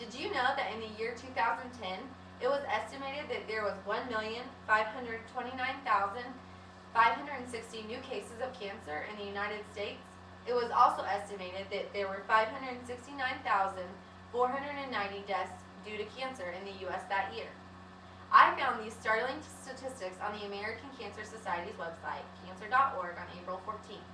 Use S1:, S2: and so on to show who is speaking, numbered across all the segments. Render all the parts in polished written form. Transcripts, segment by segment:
S1: Did you know that in the year 2010, it was estimated that there was 1,529,560 new cases of cancer in the United States? It was also estimated that there were 569,490 deaths due to cancer in the U.S. that year. I found these startling statistics on the American Cancer Society's website, cancer.org, on April 14th.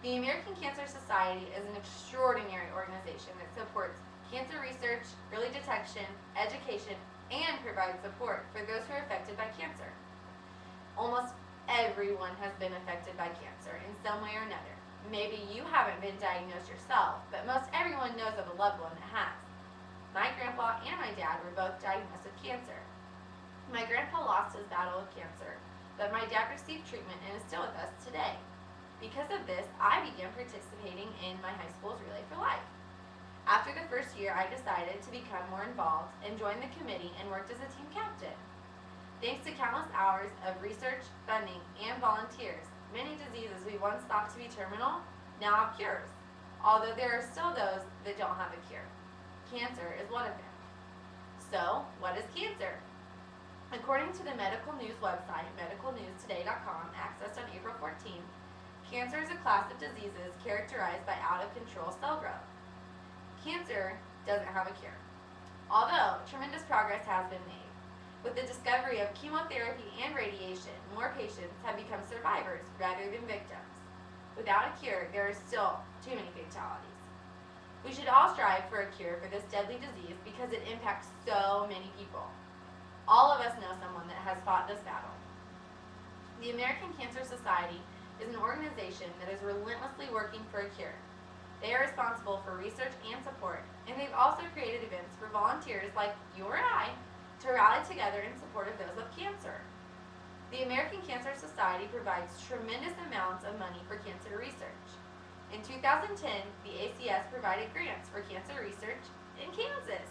S1: The American Cancer Society is an extraordinary organization that supports cancer research, early detection, education, and provides support for those who are affected by cancer. Almost everyone has been affected by cancer in some way or another. Maybe you haven't been diagnosed yourself, but most everyone knows of a loved one that has. My grandpa and my dad were both diagnosed with cancer. My grandpa lost his battle with cancer, but my dad received treatment and is still with us today. Because of this, I began participating in my high school's Relay for Life. After the first year, I decided to become more involved and joined the committee and worked as a team captain. Thanks to countless hours of research, funding, and volunteers, many diseases we once thought to be terminal now have cures, although there are still those that don't have a cure. Cancer is one of them. So, what is cancer? According to the medical news website, medicalnewstoday.com, accessed on April 14th, cancer is a class of diseases characterized by out-of-control cell growth. Cancer doesn't have a cure, although tremendous progress has been made. With the discovery of chemotherapy and radiation, more patients have become survivors rather than victims. Without a cure, there are still too many fatalities. We should all strive for a cure for this deadly disease because it impacts so many people. All of us know someone that has fought this battle. The American Cancer Society is an organization that is relentlessly working for a cure. They are responsible for research and support, and they've also created events for volunteers like you or I to rally together in support of those with cancer. The American Cancer Society provides tremendous amounts of money for cancer research. In 2010, the ACS provided grants for cancer research in Kansas.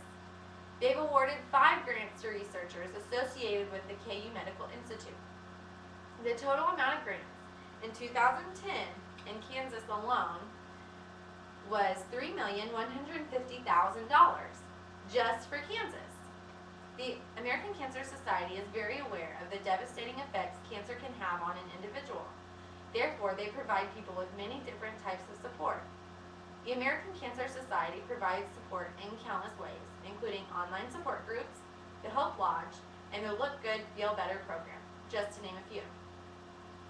S1: They've awarded 5 grants to researchers associated with the KU Medical Institute. The total amount of grants in 2010 in Kansas alone was $3,150,000 just for Kansas. The American Cancer Society is very aware of the devastating effects cancer can have on an individual. Therefore, they provide people with many different types of support. The American Cancer Society provides support in countless ways, including online support groups, the Hope Lodge, and the Look Good, Feel Better program, just to name a few.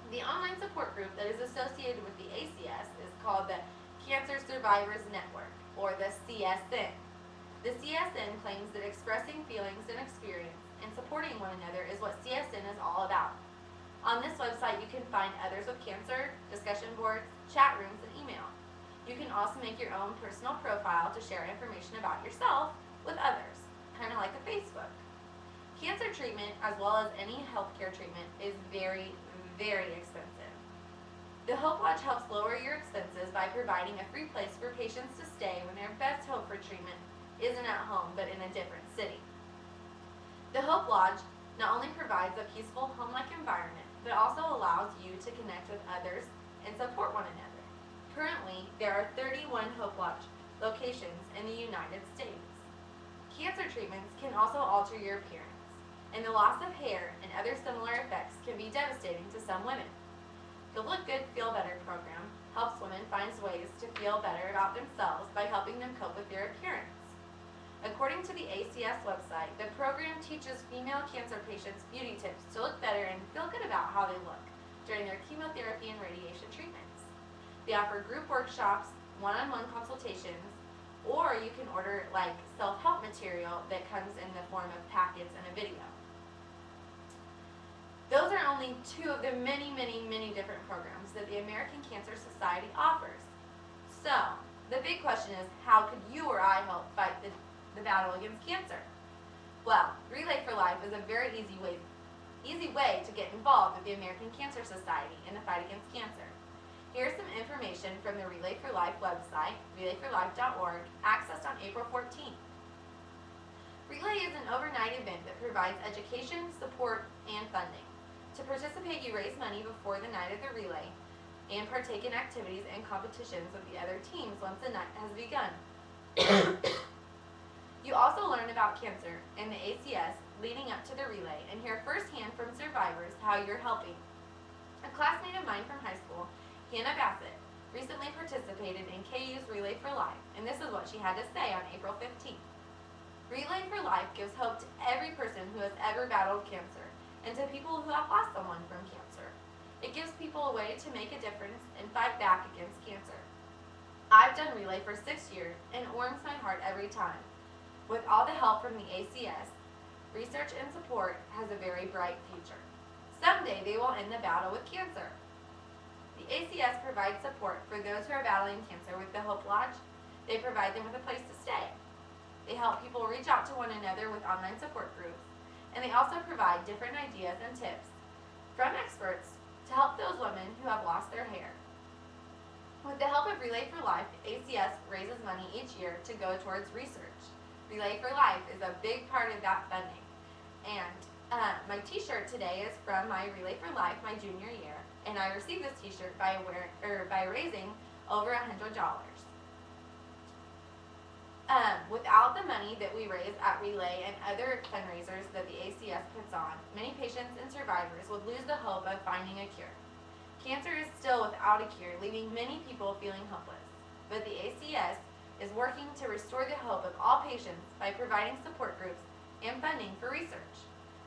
S1: The online support group that is associated with the ACS is called the Cancer Survivors Network, or the CSN. The CSN claims that expressing feelings and experience and supporting one another is what CSN is all about. On this website, you can find others with cancer, discussion boards, chat rooms, and email. You can also make your own personal profile to share information about yourself with others, kind of like a Facebook. Cancer treatment, as well as any healthcare treatment, is very, very expensive. The Hope Lodge helps lower your expenses by providing a free place for patients to stay when their best hope for treatment isn't at home but in a different city. The Hope Lodge not only provides a peaceful home-like environment, but also allows you to connect with others and support one another. Currently, there are 31 Hope Lodge locations in the United States. Cancer treatments can also alter your appearance, and the loss of hair and other similar effects can be devastating to some women. The Look Good, Feel Better program helps women find ways to feel better about themselves by helping them cope with their appearance. According to the ACS website, the program teaches female cancer patients beauty tips to look better and feel good about how they look during their chemotherapy and radiation treatments. They offer group workshops, one-on-one consultations, or you can order like self-help material that comes in the form of packets and a video. Those are only 2 of the many, many, many different programs that the American Cancer Society offers. So, the big question is, how could you or I help fight the battle against cancer? Well, Relay for Life is a very easy way to get involved with the American Cancer Society in the fight against cancer. Here's some information from the Relay for Life website, relayforlife.org, accessed on April 14th. Relay is an overnight event that provides education, support, and funding. To participate, you raise money before the night of the relay and partake in activities and competitions with the other teams once the night has begun. You also learn about cancer and the ACS leading up to the relay and hear firsthand from survivors how you're helping. A classmate of mine from high school, Hannah Bassett, recently participated in KU's Relay for Life, and this is what she had to say on April 15th. Relay for Life gives hope to every person who has ever battled cancer and to people who have lost someone from cancer. It gives people a way to make a difference and fight back against cancer. I've done Relay for 6 years and it warms my heart every time. With all the help from the ACS, research and support has a very bright future. Someday they will end the battle with cancer. The ACS provides support for those who are battling cancer with the Hope Lodge. They provide them with a place to stay. They help people reach out to one another with online support groups, and they also provide different ideas and tips from experts to help those women who have lost their hair. With the help of Relay for Life, ACS raises money each year to go towards research. Relay for Life is a big part of that funding. And my t-shirt today is from my Relay for Life, my junior year, and I received this t-shirt by raising over $100. Without the money that we raise at Relay and other fundraisers that the ACS puts on, many patients and survivors would lose the hope of finding a cure. Cancer is still without a cure, leaving many people feeling hopeless. But the ACS is working to restore the hope of all patients by providing support groups and funding for research.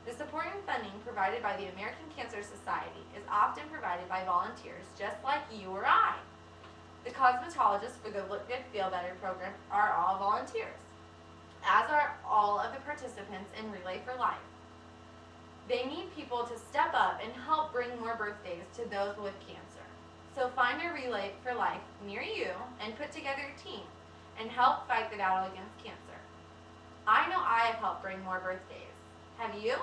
S1: The support and funding provided by the American Cancer Society is often provided by volunteers just like you or I. The cosmetologists for the Look Good Feel Better program are all volunteers, as are all of the participants in Relay for Life. They need people to step up and help bring more birthdays to those with cancer. So find a Relay for Life near you and put together a team and help fight the battle against cancer. I know I have helped bring more birthdays. Have you?